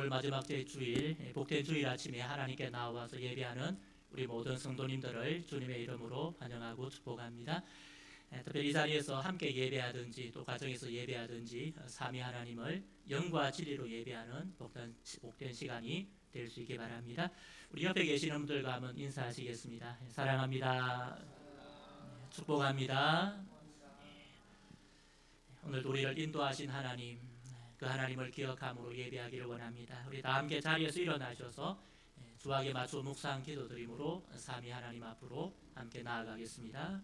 5월 마지막 주일 복된 주일 아침에 하나님께 나와서 예배하는 우리 모든 성도님들을 주님의 이름으로 환영하고 축복합니다. 특별히 이 자리에서 함께 예배하든지 또 가정에서 예배하든지 삼위 하나님을 영과 진리로 예배하는 복된 시간이 될 수 있기 바랍니다. 우리 옆에 계시는 분들과 한번 인사하시겠습니다. 사랑합니다. 축복합니다. 오늘도 우리를 인도하신 하나님, 그 하나님을 기억함으로 예배하기를 원합니다. 우리 다 함께 자리에서 일어나셔서 주악에 맞춰 묵상 기도드림으로 삼위 하나님 앞으로 함께 나아가겠습니다.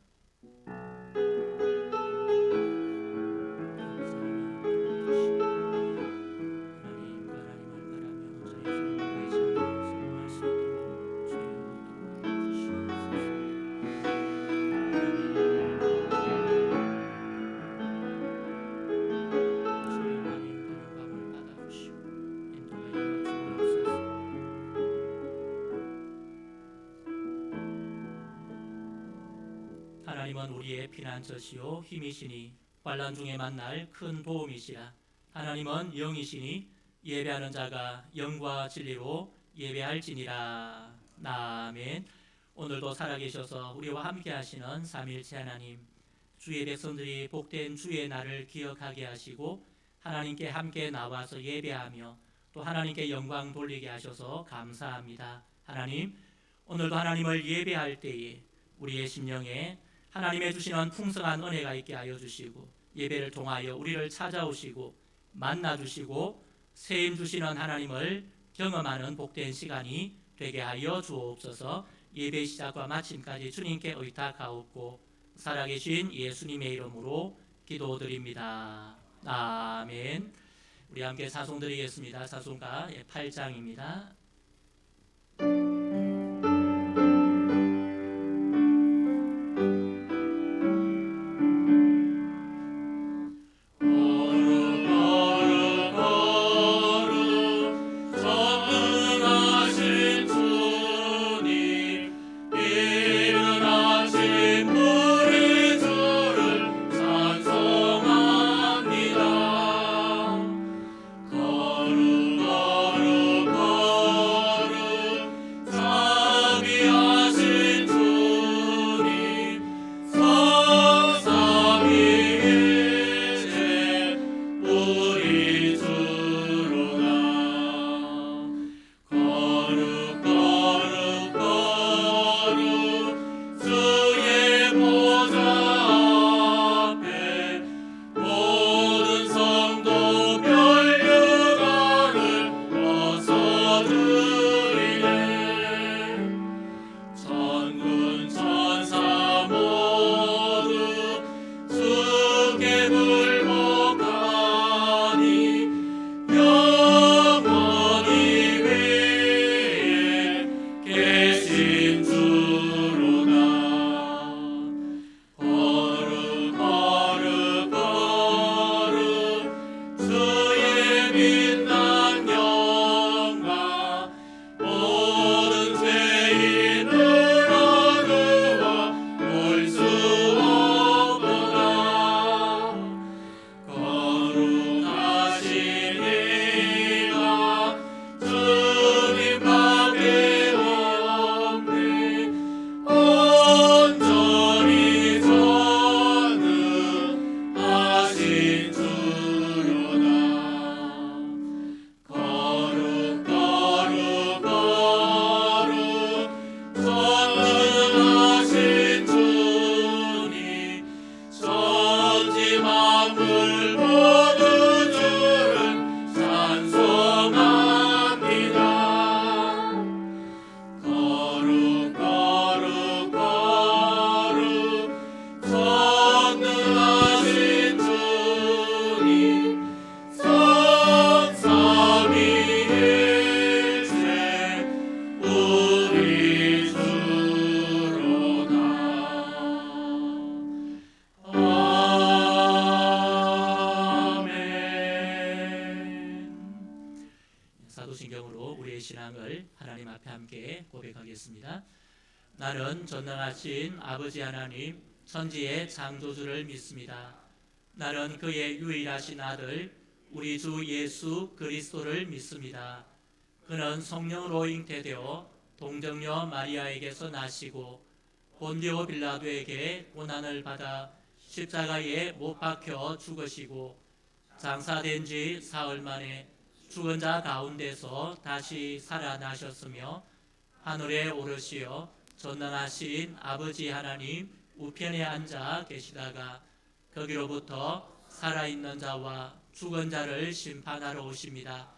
하나님은 우리의 피난처시요 힘이시니 환난 중에 만날 큰 도움이시라. 하나님은 영이시니 예배하는 자가 영과 진리로 예배할지니라. 아멘. 오늘도 살아계셔서 우리와 함께 하시는 삼위일체 하나님, 주의 백성들이 복된 주의 날을 기억하게 하시고 하나님께 함께 나와서 예배하며 또 하나님께 영광 돌리게 하셔서 감사합니다. 하나님, 오늘도 하나님을 예배할 때에 우리의 심령에 하나님의 주시는 풍성한 은혜가 있게 하여 주시고 예배를 통하여 우리를 찾아오시고 만나주시고 세임 주시는 하나님을 경험하는 복된 시간이 되게 하여 주옵소서. 예배 시작과 마침까지 주님께 의탁하옵고 살아계신 예수님의 이름으로 기도드립니다. 아멘. 우리 함께 사송드리겠습니다. 사송가 8장입니다. 나는 전능하신 아버지 하나님 천지의 창조주를 믿습니다. 나는 그의 유일하신 아들 우리 주 예수 그리스도를 믿습니다. 그는 성령으로 잉태되어 동정녀 마리아에게서 나시고 본디오 빌라도에게 고난을 받아 십자가에 못 박혀 죽으시고 장사된 지 사흘 만에 죽은 자 가운데서 다시 살아나셨으며 하늘에 오르시어 전능하신 아버지 하나님 우편에 앉아 계시다가 거기로부터 살아있는 자와 죽은 자를 심판하러 오십니다.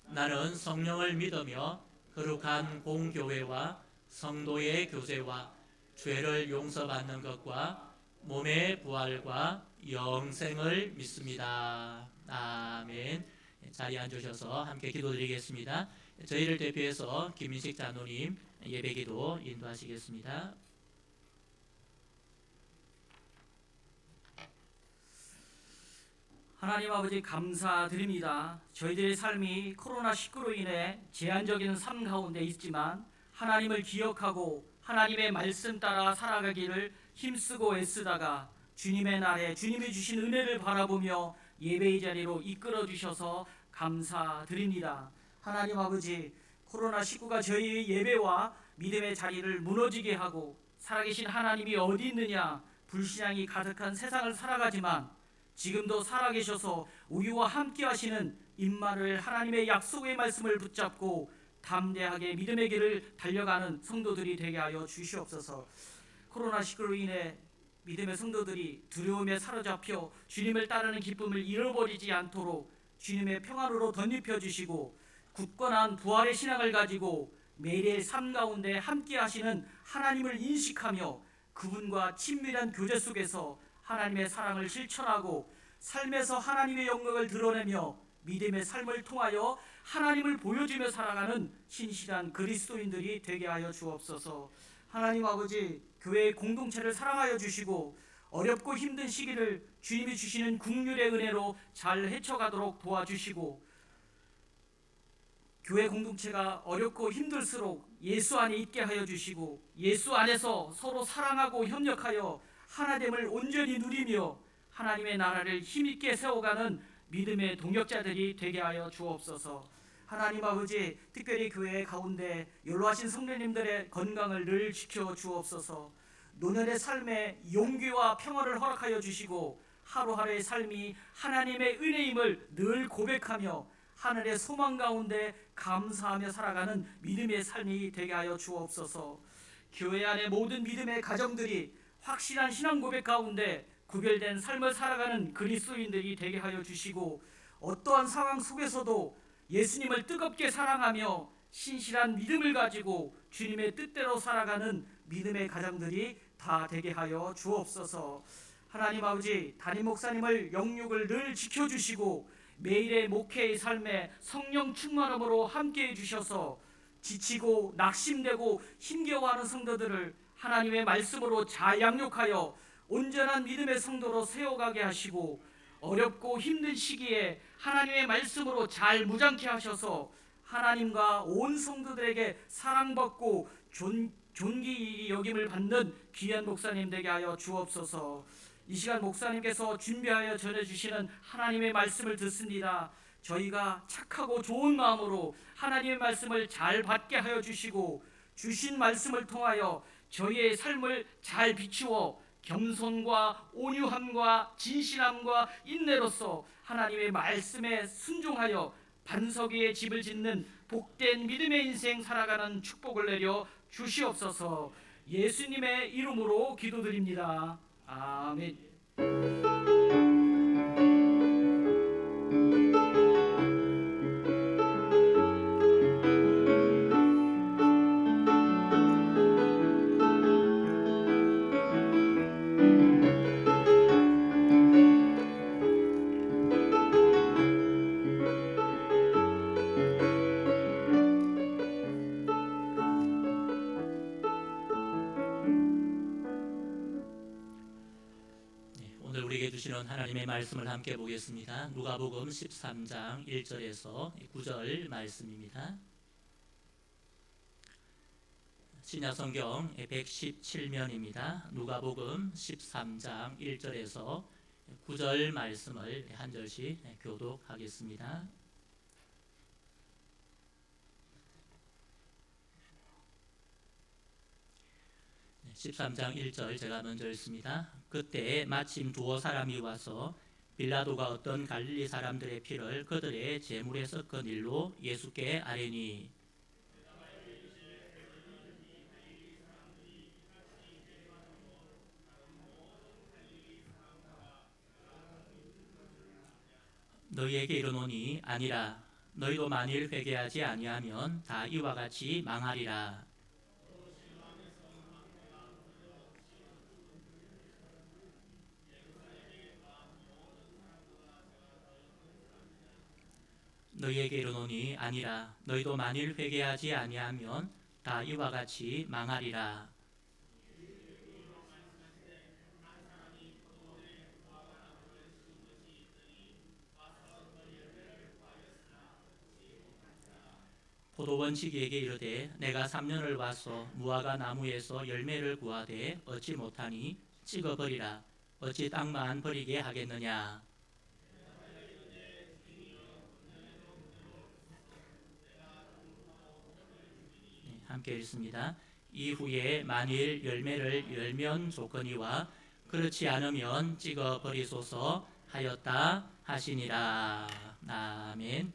나는 성령을 믿으며 거룩한 공교회와 성도의 교제와 죄를 용서받는 것과 몸의 부활과 영생을 믿습니다. 아멘. 자리에 앉으셔서 함께 기도드리겠습니다. 저희를 대표해서 김민식 장로님 예배기도 인도하시겠습니다. 하나님 아버지 감사드립니다. 저희들의 삶이 코로나19로 인해 제한적인 삶 가운데 있지만 하나님을 기억하고 하나님의 말씀 따라 살아가기를 힘쓰고 애쓰다가 주님의 날에 주님이 주신 은혜를 바라보며 예배의 자리로 이끌어 주셔서 감사드립니다. 하나님 아버지, 코로나19가 저희의 예배와 믿음의 자리를 무너지게 하고 살아계신 하나님이 어디 있느냐 불신앙이 가득한 세상을 살아가지만 지금도 살아계셔서 우리와 함께 하시는 임마누엘 하나님의 약속의 말씀을 붙잡고 담대하게 믿음의 길을 달려가는 성도들이 되게 하여 주시옵소서. 코로나19로 인해 믿음의 성도들이 두려움에 사로잡혀 주님을 따르는 기쁨을 잃어버리지 않도록 주님의 평안으로 덧입혀 주시고 굳건한 부활의 신앙을 가지고 매일의 삶 가운데 함께 하시는 하나님을 인식하며 그분과 친밀한 교제 속에서 하나님의 사랑을 실천하고 삶에서 하나님의 영광을 드러내며 믿음의 삶을 통하여 하나님을 보여주며 살아가는 신실한 그리스도인들이 되게 하여 주옵소서. 하나님 아버지, 교회의 공동체를 사랑하여 주시고 어렵고 힘든 시기를 주님이 주시는 긍휼의 은혜로 잘 헤쳐가도록 도와주시고 교회 공동체가 어렵고 힘들수록 예수 안에 있게 하여 주시고 예수 안에서 서로 사랑하고 협력하여 하나됨을 온전히 누리며 하나님의 나라를 힘있게 세워가는 믿음의 동역자들이 되게 하여 주옵소서. 하나님 아버지, 특별히 교회 가운데 연로하신 성도님들의 건강을 늘 지켜 주옵소서. 노년의 삶에 용기와 평화를 허락하여 주시고 하루하루의 삶이 하나님의 은혜임을 늘 고백하며 하늘의 소망 가운데 감사하며 살아가는 믿음의 삶이 되게 하여 주옵소서. 교회 안의 모든 믿음의 가정들이 확실한 신앙 고백 가운데 구별된 삶을 살아가는 그리스도인들이 되게 하여 주시고 어떠한 상황 속에서도 예수님을 뜨겁게 사랑하며 신실한 믿음을 가지고 주님의 뜻대로 살아가는 믿음의 가정들이 다 되게 하여 주옵소서. 하나님 아버지, 담임 목사님을 영육을 늘 지켜주시고 매일의 목회의 삶에 성령 충만함으로 함께해 주셔서 지치고 낙심되고 힘겨워하는 성도들을 하나님의 말씀으로 잘 양육하여 온전한 믿음의 성도로 세워가게 하시고 어렵고 힘든 시기에 하나님의 말씀으로 잘 무장케 하셔서 하나님과 온 성도들에게 사랑받고 존귀 여김을 받는 귀한 목사님 되게 하여 주옵소서. 이 시간 목사님께서 준비하여 전해주시는 하나님의 말씀을 듣습니다. 저희가 착하고 좋은 마음으로 하나님의 말씀을 잘 받게 하여 주시고 주신 말씀을 통하여 저희의 삶을 잘 비추어 겸손과 온유함과 진실함과 인내로서 하나님의 말씀에 순종하여 반석 위에 집을 짓는 복된 믿음의 인생 살아가는 축복을 내려 주시옵소서. 예수님의 이름으로 기도드립니다. 아멘. 오늘 우리에게 주시는 하나님의 말씀을 함께 보겠습니다. 누가복음 13장 1절에서 9절 말씀입니다. 신약성경 117면입니다. 누가복음 13장 1절에서 구절 말씀을 한 절씩 교독하겠습니다. 13장 1절 제가 먼저 읽습니다. 그때 마침 두어 사람이 와서 빌라도가 어떤 갈릴리 사람들의 피를 그들의 제물에 섞은 일로 예수께 아뢰니 너희에게 이르노니 아니라 너희도 만일 회개하지 아니하면 다 이와 같이 망하리라. 너희에게 이르노니 아니라 너희도 만일 회개하지 아니하면 다 이와 같이 망하리라. 포도원 시기에게 이르되 내가 3년을 와서 무화과 나무에서 열매를 구하되 얻지 못하니 찍어버리라. 어찌 땅만 버리게 하겠느냐. 함께 읽습니다. 이후에 만일 열매를 열면 좋거니와 그렇지 않으면 찍어버리소서 하였다 하시니라. 아멘.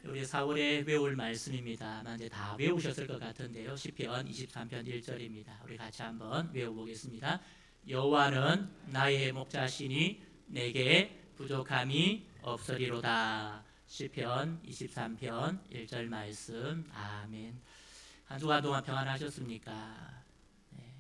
우리 4월에 외울 말씀입니다. 아마 이제 다 외우셨을 것 같은데요. 시편 23편 1절입니다. 우리 같이 한번 외워보겠습니다. 여호와는 나의 목자시니 내게 부족함이 없으리로다. 시편 23편 1절 말씀. 아멘. 한 주간 동안 평안하셨습니까? 네.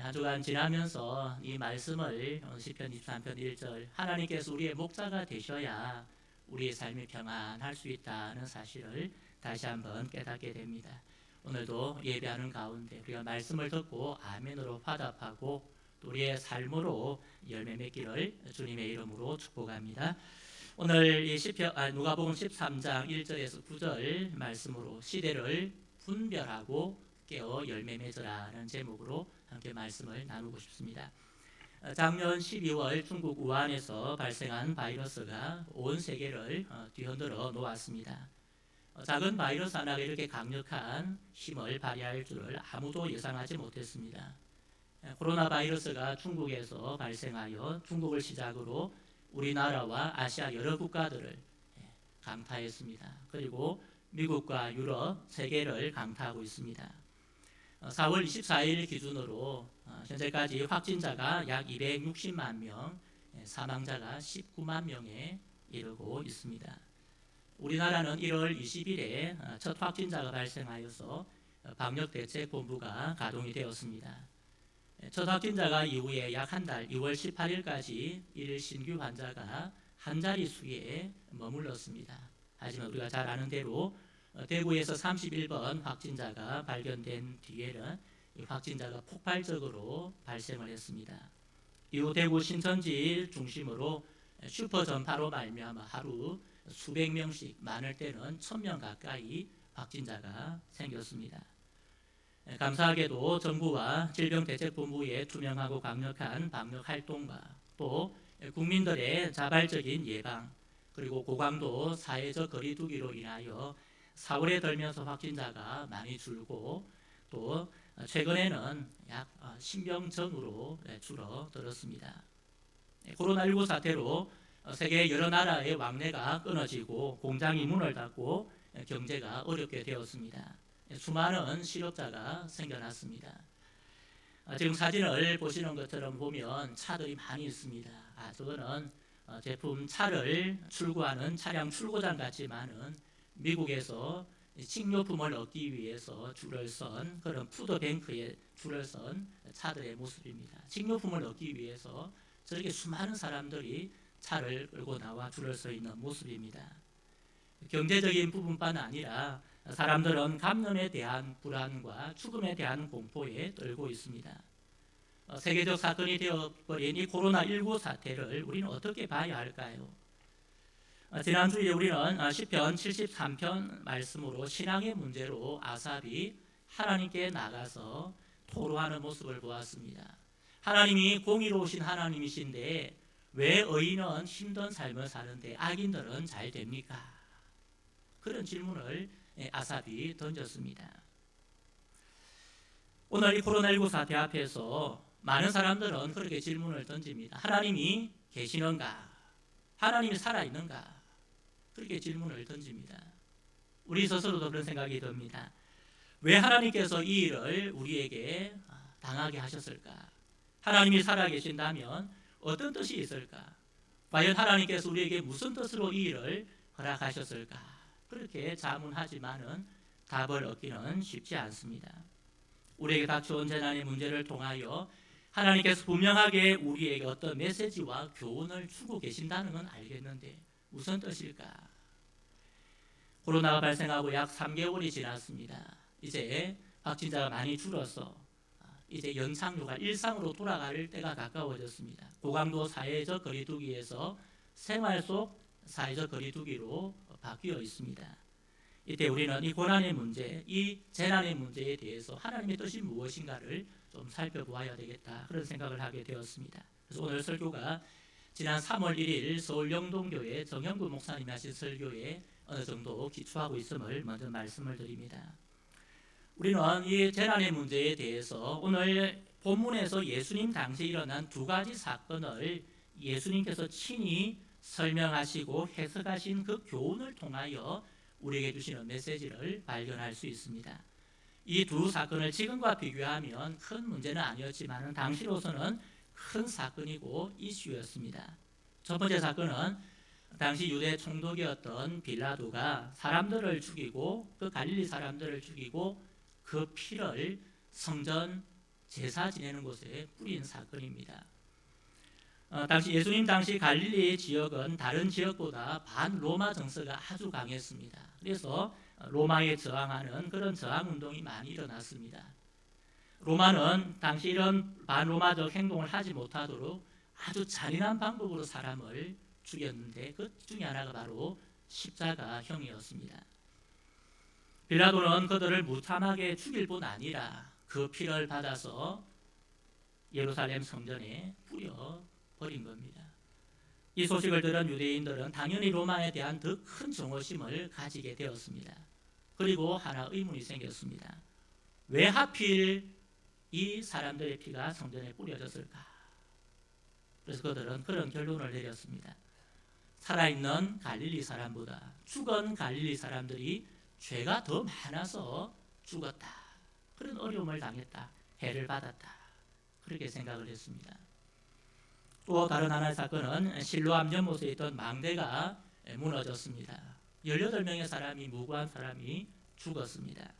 한 주간 지나면서 이 말씀을 시편 23편 1절 하나님께서 우리의 목자가 되셔야 우리의 삶이 평안할 수 있다는 사실을 다시 한번 깨닫게 됩니다. 오늘도 예배하는 가운데 우리가 말씀을 듣고 아멘으로 화답하고 또 우리의 삶으로 열매 맺기를 주님의 이름으로 축복합니다. 오늘 이 누가복음 13장 1절에서 9절 말씀으로 시대를 분별하고 깨어 열매 맺으라는 제목으로 함께 말씀을 나누고 싶습니다. 작년 12월 중국 우한에서 발생한 바이러스가 온 세계를 뒤흔들어 놓았습니다. 작은 바이러스 하나가 이렇게 강력한 힘을 발휘할 줄을 아무도 예상하지 못했습니다. 코로나 바이러스가 중국에서 발생하여 중국을 시작으로 우리나라와 아시아 여러 국가들을 강타했습니다. 그리고 미국과 유럽, 세계를 강타하고 있습니다. 4월 24일 기준으로 현재까지 확진자가 약 260만 명, 사망자가 19만 명에 이르고 있습니다. 우리나라는 1월 20일에 첫 확진자가 발생하여서 방역대책본부가 가동이 되었습니다. 첫 확진자가 이후에 약 한 달, 2월 18일까지 1일 신규 환자가 한 자릿수에 머물렀습니다. 하지만 우리가 잘 아는 대로 대구에서 31번 확진자가 발견된 뒤에는 이 확진자가 폭발적으로 발생을 했습니다. 이후 대구 신천지 중심으로 슈퍼 전파로 말미암아 하루 수백 명씩, 많을 때는 1000명 가까이 확진자가 생겼습니다. 감사하게도 정부와 질병대책본부의 투명하고 강력한 방역 활동과 또 국민들의 자발적인 예방 그리고 고강도 사회적 거리 두기로 인하여 4월에 들면서 확진자가 많이 줄고 또 최근에는 약 10명 전후로 줄어들었습니다. 코로나19 사태로 세계 여러 나라의 왕래가 끊어지고 공장이 문을 닫고 경제가 어렵게 되었습니다. 수많은 실업자가 생겨났습니다. 지금 사진을 보시는 것처럼 보면 차들이 많이 있습니다. 저거는 제품 차를 출고하는 차량 출고장 같지만은 미국에서 식료품을 얻기 위해서 줄을 선 그런 푸드뱅크에 줄을 선 차들의 모습입니다. 식료품을 얻기 위해서 저렇게 수많은 사람들이 차를 끌고 나와 줄을 서 있는 모습입니다. 경제적인 부분뿐 아니라 사람들은 감염에 대한 불안과 죽음에 대한 공포에 떨고 있습니다. 세계적 사건이 되어버린 이 코로나19 사태를 우리는 어떻게 봐야 할까요? 지난주에 우리는 시편 73편 말씀으로 신앙의 문제로 아삽이 하나님께 나가서 토로하는 모습을 보았습니다. 하나님이 공의로우신 하나님이신데 왜 의인은 힘든 삶을 사는데 악인들은 잘 됩니까? 그런 질문을 아삽이 던졌습니다. 오늘 이 코로나19 사태 앞에서 많은 사람들은 그렇게 질문을 던집니다. 하나님이 계시는가? 하나님이 살아있는가? 그렇게 질문을 던집니다. 우리 스스로도 그런 생각이 듭니다. 왜 하나님께서 이 일을 우리에게 당하게 하셨을까? 하나님이 살아계신다면 어떤 뜻이 있을까? 과연 하나님께서 우리에게 무슨 뜻으로 이 일을 허락하셨을까? 그렇게 자문하지만은 답을 얻기는 쉽지 않습니다. 우리에게 닥쳐온 재난의 문제를 통하여 하나님께서 분명하게 우리에게 어떤 메시지와 교훈을 주고 계신다는 건 알겠는데 무슨 뜻일까? 코로나가 발생하고 약 3개월이 지났습니다. 이제 확진자가 많이 줄어서 이제 연착륙가 일상으로 돌아갈 때가 가까워졌습니다. 고강도 사회적 거리두기에서 생활 속 사회적 거리두기로 바뀌어 있습니다. 이때 우리는 이 고난의 문제, 이 재난의 문제에 대해서 하나님의 뜻이 무엇인가를 좀 살펴보아야 되겠다 그런 생각을 하게 되었습니다. 그래서 오늘 설교가 지난 3월 1일 서울 영동교회 정형구 목사님이 하신 설교에 어느 정도 기초하고 있음을 먼저 말씀을 드립니다. 우리는 이 재난의 문제에 대해서 오늘 본문에서 예수님 당시 일어난 두 가지 사건을 예수님께서 친히 설명하시고 해석하신 그 교훈을 통하여 우리에게 주시는 메시지를 발견할 수 있습니다. 이 두 사건을 지금과 비교하면 큰 문제는 아니었지만 당시로서는 큰 사건이고 이슈였습니다. 첫 번째 사건은 당시 유대 총독이었던 빌라도가 사람들을 죽이고 그 갈릴리 사람들을 죽이고 그 피를 성전 제사 지내는 곳에 뿌린 사건입니다. 당시 예수님 당시 갈릴리 지역은 다른 지역보다 반로마 정서가 아주 강했습니다. 그래서 로마에 저항하는 그런 저항운동이 많이 일어났습니다. 로마는 당시 이런 반로마적 행동을 하지 못하도록 아주 잔인한 방법으로 사람을 죽였는데 그 중에 하나가 바로 십자가형이었습니다. 빌라도는 그들을 무참하게 죽일 뿐 아니라 그 피를 받아서 예루살렘 성전에 뿌려 버린 겁니다. 이 소식을 들은 유대인들은 당연히 로마에 대한 더 큰 정오심을 가지게 되었습니다. 그리고 하나 의문이 생겼습니다. 왜 하필 이 사람들의 피가 성전에 뿌려졌을까? 그래서 그들은 그런 결론을 내렸습니다. 살아있는 갈릴리 사람보다 죽은 갈릴리 사람들이 죄가 더 많아서 죽었다. 그런 어려움을 당했다. 해를 받았다. 그렇게 생각을 했습니다. 또 다른 하나의 사건은 실로암 연못에 있던 망대가 무너졌습니다. 18명의 사람이 무고한 사람이 죽었습니다.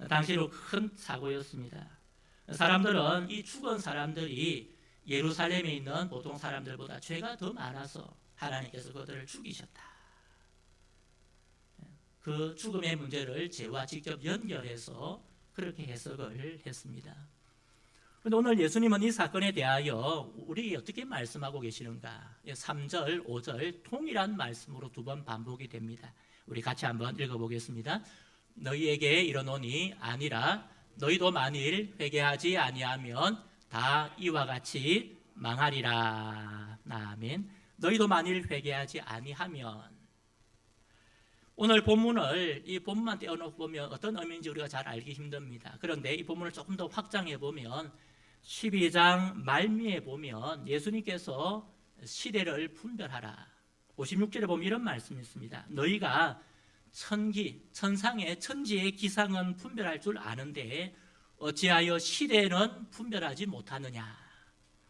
당시로 큰 사고였습니다. 사람들은 이 죽은 사람들이 예루살렘에 있는 보통 사람들보다 죄가 더 많아서 하나님께서 그들을 죽이셨다. 그 죽음의 문제를 죄와 직접 연결해서 그렇게 해석을 했습니다. 그런데 오늘 예수님은 이 사건에 대하여 우리에게 어떻게 말씀하고 계시는가? 3절, 5절 동일한 말씀으로 두 번 반복이 됩니다. 우리 같이 한번 읽어보겠습니다. 너희에게 이르노니 아니라 너희도 만일 회개하지 아니하면 다 이와 같이 망하리라. 아멘. 너희도 만일 회개하지 아니하면, 오늘 본문을 이 본문만 떼어놓고 보면 어떤 의미인지 우리가 잘 알기 힘듭니다. 그런데 이 본문을 조금 더 확장해 보면 12장 말미에 보면 예수님께서 시대를 분별하라. 56절에 보면 이런 말씀이 있습니다. 너희가 천상의 천지의 기상은 분별할 줄 아는데 어찌하여 시대는 분별하지 못하느냐.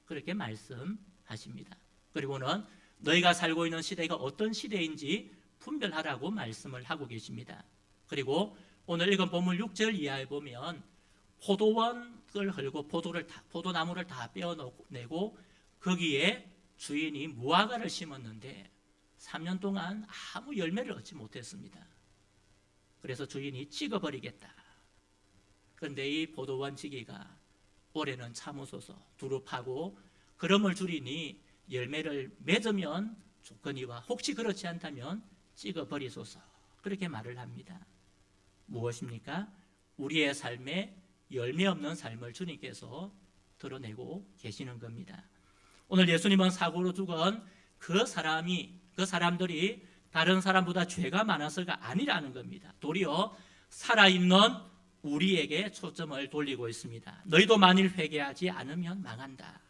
그렇게 말씀하십니다. 그리고는 너희가 살고 있는 시대가 어떤 시대인지 분별하라고 말씀을 하고 계십니다. 그리고 오늘 읽은 본문 6절 이하에 보면 포도원을 헐고 포도나무를 다 떼어내고 거기에 주인이 무화과를 심었는데 3년 동안 아무 열매를 얻지 못했습니다. 그래서 주인이 찍어버리겠다. 그런데 이 포도원 지기가 올해는 참으소서 두릅하고 그럼을 줄이니 열매를 맺으면 좋거니와 혹시 그렇지 않다면 찍어버리소서. 그렇게 말을 합니다. 무엇입니까? 우리의 삶에 열매 없는 삶을 주님께서 드러내고 계시는 겁니다. 오늘 예수님은 사고로 죽은 그 사람들이 다른 사람보다 죄가 많아서가 아니라는 겁니다. 도리어 살아있는 우리에게 초점을 돌리고 있습니다. 너희도 만일 회개하지 않으면 망한다.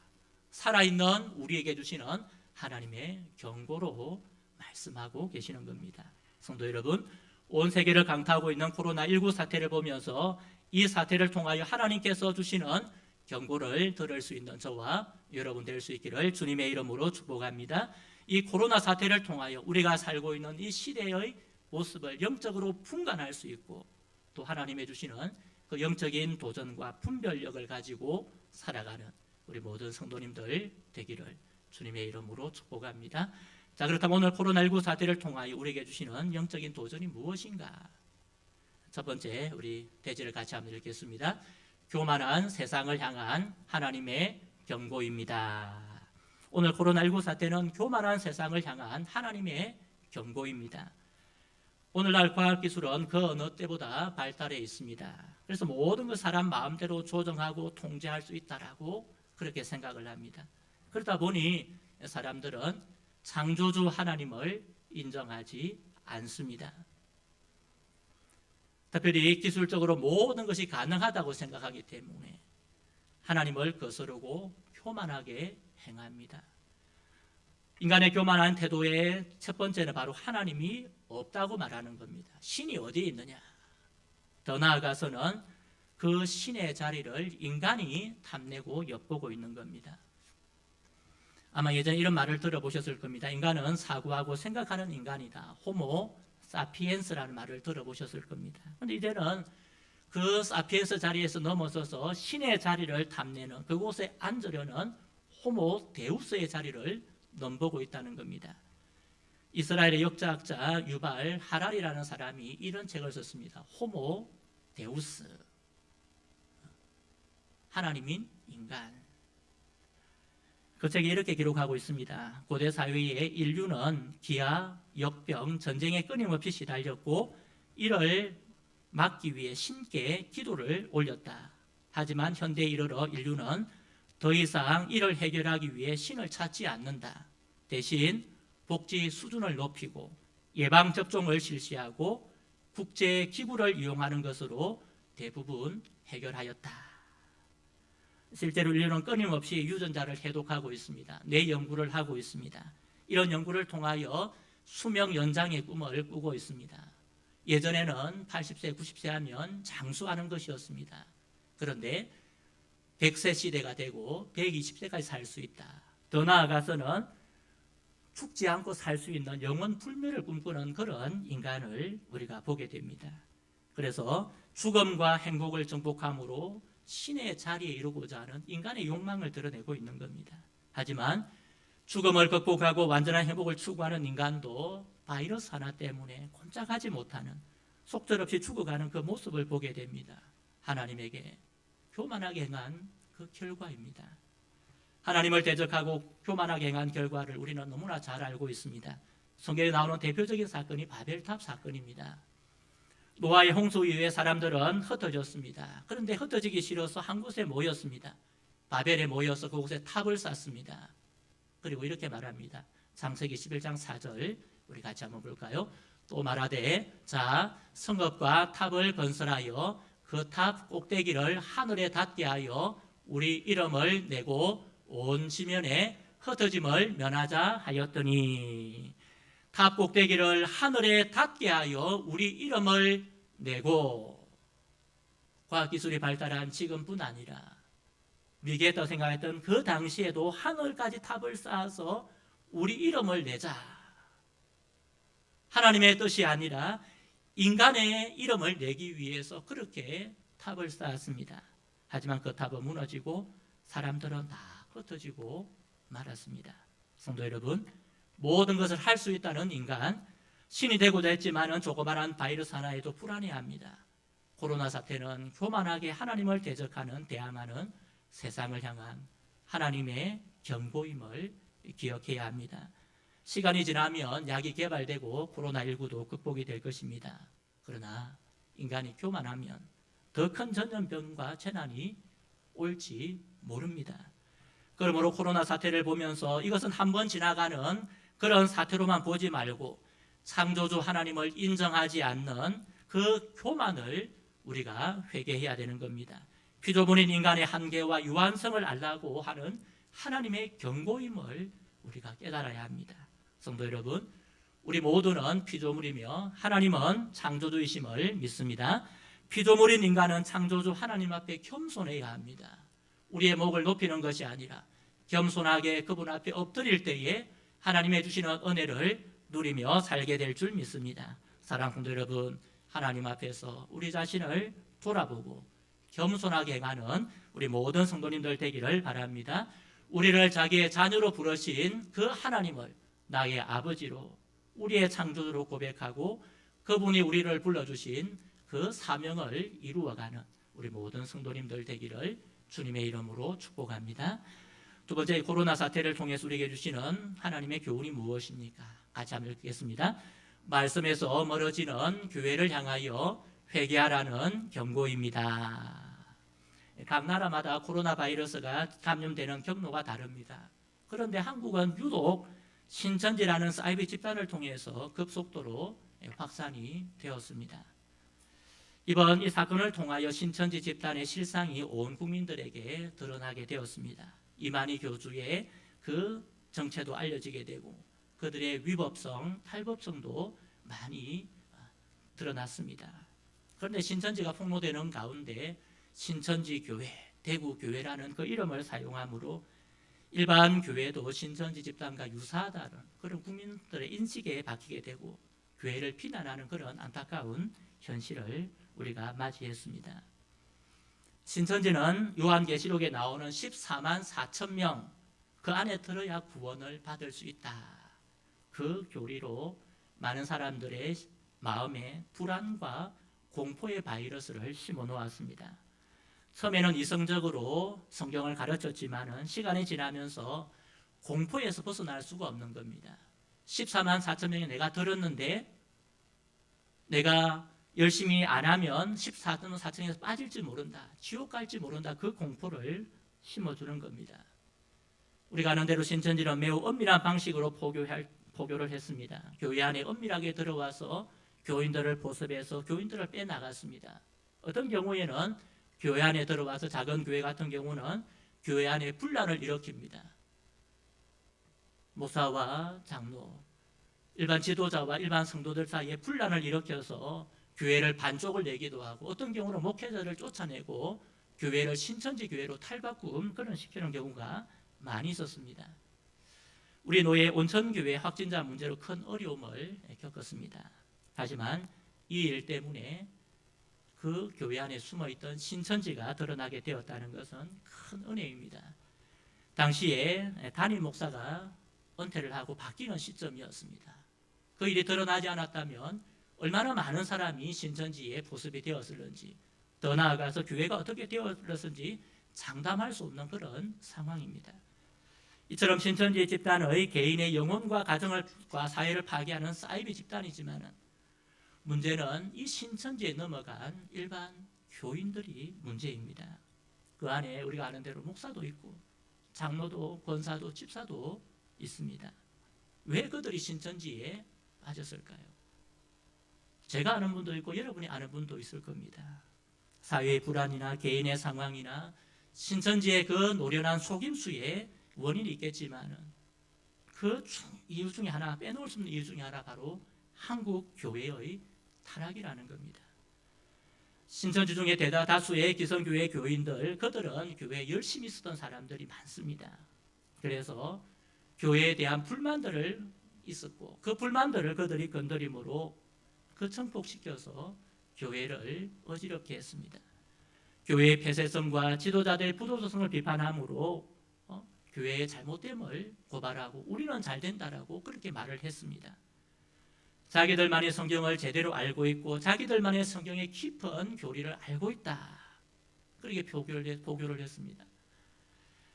살아있는 우리에게 주시는 하나님의 경고로 말씀하고 계시는 겁니다. 성도 여러분, 온 세계를 강타하고 있는 코로나19 사태를 보면서 이 사태를 통하여 하나님께서 주시는 경고를 들을 수 있는 저와 여러분 될 수 있기를 주님의 이름으로 축복합니다. 이 코로나 사태를 통하여 우리가 살고 있는 이 시대의 모습을 영적으로 분간할 수 있고 또 하나님의 주시는 그 영적인 도전과 분별력을 가지고 살아가는 우리 모든 성도님들 되기를 주님의 이름으로 축복합니다. 자, 그렇다면 오늘 코로나19 사태를 통하여 우리에게 주시는 영적인 도전이 무엇인가? 첫 번째, 우리 대지를 같이 한번 읽겠습니다. 교만한 세상을 향한 하나님의 경고입니다. 오늘 코로나19 사태는 교만한 세상을 향한 하나님의 경고입니다. 오늘날 과학기술은 그 어느 때보다 발달해 있습니다. 그래서 모든 걸 사람 마음대로 조정하고 통제할 수 있다라고 그렇게 생각을 합니다. 그러다 보니 사람들은 창조주 하나님을 인정하지 않습니다. 특별히 기술적으로 모든 것이 가능하다고 생각하기 때문에 하나님을 거스르고 교만하게 행합니다. 인간의 교만한 태도의 첫 번째는 바로 하나님이 없다고 말하는 겁니다. 신이 어디에 있느냐? 더 나아가서는 그 신의 자리를 인간이 탐내고 엿보고 있는 겁니다. 아마 예전에 이런 말을 들어보셨을 겁니다. 인간은 사고하고 생각하는 인간이다. 호모 사피엔스라는 말을 들어보셨을 겁니다. 그런데 이제는 그 사피엔스 자리에서 넘어서서 신의 자리를 탐내는 그곳에 앉으려는 호모 데우스의 자리를 넘보고 있다는 겁니다. 이스라엘의 역사학자 유발 하랄이라는 사람이 이런 책을 썼습니다. 호모 데우스, 하나님인 인간. 그 책에 이렇게 기록하고 있습니다. 고대 사회의 인류는 기아, 역병, 전쟁에 끊임없이 시달렸고 이를 막기 위해 신께 기도를 올렸다. 하지만 현대에 이르러 인류는 더 이상 이를 해결하기 위해 신을 찾지 않는다. 대신 복지 수준을 높이고 예방접종을 실시하고 국제기구를 이용하는 것으로 대부분 해결하였다. 실제로 인류는 끊임없이 유전자를 해독하고 있습니다. 뇌 연구를 하고 있습니다. 이런 연구를 통하여 수명 연장의 꿈을 꾸고 있습니다. 예전에는 80세, 90세 하면 장수하는 것이었습니다. 그런데 100세 시대가 되고 120세까지 살 수 있다. 더 나아가서는 죽지 않고 살 수 있는 영원 불멸을 꿈꾸는 그런 인간을 우리가 보게 됩니다. 그래서 죽음과 행복을 정복함으로 신의 자리에 이루고자 하는 인간의 욕망을 드러내고 있는 겁니다. 하지만 죽음을 극복하고 완전한 행복을 추구하는 인간도 바이러스 하나 때문에 꼼짝하지 못하는 속절없이 죽어가는 그 모습을 보게 됩니다. 하나님에게 교만하게 행한 그 결과입니다. 하나님을 대적하고 교만하게 행한 결과를 우리는 너무나 잘 알고 있습니다. 성경에 나오는 대표적인 사건이 바벨탑 사건입니다. 노아의 홍수 이후에 사람들은 흩어졌습니다. 그런데 흩어지기 싫어서 한 곳에 모였습니다. 바벨에 모여서 그곳에 탑을 쌓습니다. 그리고 이렇게 말합니다. 창세기 11장 4절 우리 같이 한번 볼까요? 또 말하되 자 성읍과 탑을 건설하여 그 탑 꼭대기를 하늘에 닿게 하여 우리 이름을 내고 온 지면에 흩어짐을 면하자 하였더니 탑 꼭대기를 하늘에 닿게 하여 우리 이름을 내고 과학기술이 발달한 지금뿐 아니라 위기에 생각했던 그 당시에도 하늘까지 탑을 쌓아서 우리 이름을 내자. 하나님의 뜻이 아니라 인간의 이름을 내기 위해서 그렇게 탑을 쌓았습니다. 하지만 그 탑은 무너지고 사람들은 다 흩어지고 말았습니다. 성도 여러분, 모든 것을 할 수 있다는 인간, 신이 되고자 했지만은 조그마한 바이러스 하나에도 불안해합니다. 코로나 사태는 교만하게 하나님을 대적하는 대항하는 세상을 향한 하나님의 경고임을 기억해야 합니다. 시간이 지나면 약이 개발되고 코로나19도 극복이 될 것입니다. 그러나 인간이 교만하면 더 큰 전염병과 재난이 올지 모릅니다. 그러므로 코로나 사태를 보면서 이것은 한번 지나가는 그런 사태로만 보지 말고 창조주 하나님을 인정하지 않는 그 교만을 우리가 회개해야 되는 겁니다. 피조물인 인간의 한계와 유한성을 알라고 하는 하나님의 경고임을 우리가 깨달아야 합니다. 성도 여러분, 우리 모두는 피조물이며 하나님은 창조주이심을 믿습니다. 피조물인 인간은 창조주 하나님 앞에 겸손해야 합니다. 우리의 목을 높이는 것이 아니라 겸손하게 그분 앞에 엎드릴 때에 하나님의 주시는 은혜를 누리며 살게 될 줄 믿습니다. 사랑하는 성도 여러분, 하나님 앞에서 우리 자신을 돌아보고 겸손하게 행하는 우리 모든 성도님들 되기를 바랍니다. 우리를 자기의 자녀로 부르신 그 하나님을 나의 아버지로, 우리의 창조주로 고백하고 그분이 우리를 불러주신 그 사명을 이루어가는 우리 모든 성도님들 되기를 주님의 이름으로 축복합니다. 두 번째, 코로나 사태를 통해서 우리에게 주시는 하나님의 교훈이 무엇입니까? 같이 한번 읽겠습니다. 말씀에서 멀어지는 교회를 향하여 회개하라는 경고입니다. 각 나라마다 코로나 바이러스가 감염되는 경로가 다릅니다. 그런데 한국은 유독 신천지라는 사이비 집단을 통해서 급속도로 확산이 되었습니다. 이번 이 사건을 통하여 신천지 집단의 실상이 온 국민들에게 드러나게 되었습니다. 이만희 교주의 그 정체도 알려지게 되고 그들의 위법성, 탈법성도 많이 드러났습니다. 그런데 신천지가 폭로되는 가운데 신천지 교회, 대구 교회라는 그 이름을 사용함으로 일반 교회도 신천지 집단과 유사하다는 그런 국민들의 인식에 박히게 되고 교회를 비난하는 그런 안타까운 현실을 우리가 맞이했습니다. 신천지는 요한계시록에 나오는 14만 4천 명, 그 안에 들어야 구원을 받을 수 있다. 그 교리로 많은 사람들의 마음에 불안과 공포의 바이러스를 심어 놓았습니다. 처음에는 이성적으로 성경을 가르쳤지만 시간이 지나면서 공포에서 벗어날 수가 없는 겁니다. 14만 4천 명이 내가 들었는데 내가 열심히 안 하면 14만 4천에서 빠질지 모른다. 지옥 갈지 모른다. 그 공포를 심어주는 겁니다. 우리가 아는 대로 신천지는 매우 엄밀한 방식으로 포교를 했습니다. 교회 안에 엄밀하게 들어와서 교인들을 보습해서 교인들을 빼나갔습니다. 어떤 경우에는 교회 안에 들어와서 작은 교회 같은 경우는 교회 안에 분란을 일으킵니다. 목사와 장로, 일반 지도자와 일반 성도들 사이에 분란을 일으켜서 교회를 반쪽을 내기도 하고 어떤 경우는 목회자를 쫓아내고 교회를 신천지 교회로 탈바꿈 그런 시키는 경우가 많이 있었습니다. 우리 노예 온천교회 확진자 문제로 큰 어려움을 겪었습니다. 하지만 이 일 때문에 그 교회 안에 숨어있던 신천지가 드러나게 되었다는 것은 큰 은혜입니다. 당시에 담임 목사가 은퇴를 하고 바뀌는 시점이었습니다. 그 일이 드러나지 않았다면 얼마나 많은 사람이 신천지에 보습이 되었을는지, 더 나아가서 교회가 어떻게 되었을지 장담할 수 없는 그런 상황입니다. 이처럼 신천지 집단의 개인의 영혼과 가정과 사회를 파괴하는 사이비 집단이지만 문제는 이 신천지에 넘어간 일반 교인들이 문제입니다. 그 안에 우리가 아는 대로 목사도 있고 장로도 권사도 집사도 있습니다. 왜 그들이 신천지에 빠졌을까요? 제가 아는 분도 있고 여러분이 아는 분도 있을 겁니다. 사회의 불안이나 개인의 상황이나 신천지의 그 노련한 속임수에 원인이 있겠지만 그 이유 중에 하나, 빼놓을 수 없는 이유 중에 하나 바로 한국 교회의 타락이라는 겁니다. 신천지 중에 대다수의 기성교회 교인들, 그들은 교회에 열심히 쓰던 사람들이 많습니다. 그래서 교회에 대한 불만들을 있었고 그 불만들을 그들이 건드림으로 그 증폭시켜서 교회를 어지럽게 했습니다. 교회의 폐쇄성과 지도자들의 부도덕성을 비판함으로 교회의 잘못됨을 고발하고 우리는 잘 된다라고 그렇게 말을 했습니다. 자기들만의 성경을 제대로 알고 있고 자기들만의 성경의 깊은 교리를 알고 있다. 그렇게 포교를 했습니다.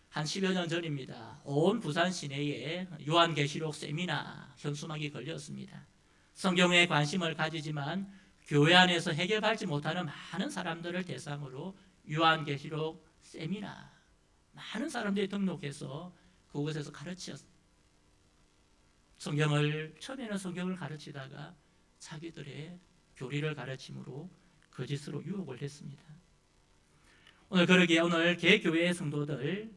한 10여 년 전입니다. 온 부산 시내에 요한계시록 세미나 현수막이 걸렸습니다. 성경에 관심을 가지지만 교회 안에서 해결하지 못하는 많은 사람들을 대상으로 요한계시록 세미나 많은 사람들이 등록해서 그곳에서 가르쳤어요. 처음에는 성경을 가르치다가 자기들의 교리를 가르침으로 거짓으로 유혹을 했습니다. 오늘 개교회 성도들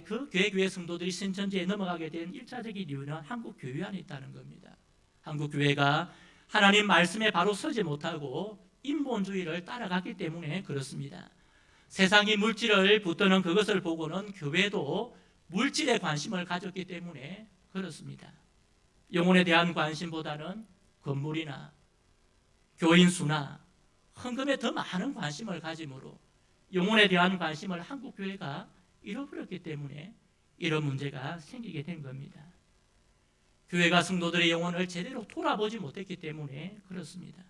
그 개교회 성도들이 신천지에 넘어가게 된 1차적인 이유는 한국 교회 안에 있다는 겁니다. 한국 교회가 하나님 말씀에 바로 서지 못하고 인본주의를 따라갔기 때문에 그렇습니다. 세상이 물질을 붙드는 그것을 보고는 교회도 물질에 관심을 가졌기 때문에 그렇습니다. 영혼에 대한 관심보다는 건물이나 교인 수나 헌금에 더 많은 관심을 가짐으로 영혼에 대한 관심을 한국 교회가 잃어버렸기 때문에 이런 문제가 생기게 된 겁니다. 교회가 성도들의 영혼을 제대로 돌아보지 못했기 때문에 그렇습니다.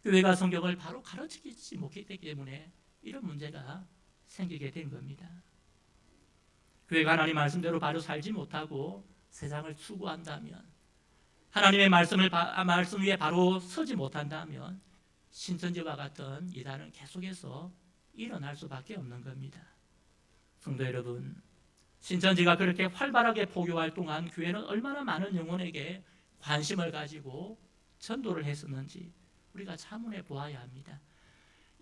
교회가 성경을 바로 가르치지 못했기 때문에 이런 문제가 생기게 된 겁니다. 교회가 하나님 말씀대로 바로 살지 못하고 세상을 추구한다면, 하나님의 말씀 위에 바로 서지 못한다면 신천지와 같은 이단은 계속해서 일어날 수밖에 없는 겁니다. 성도 여러분, 신천지가 그렇게 활발하게 포교할 동안 교회는 얼마나 많은 영혼에게 관심을 가지고 전도를 했었는지 우리가 자문해 보아야 합니다.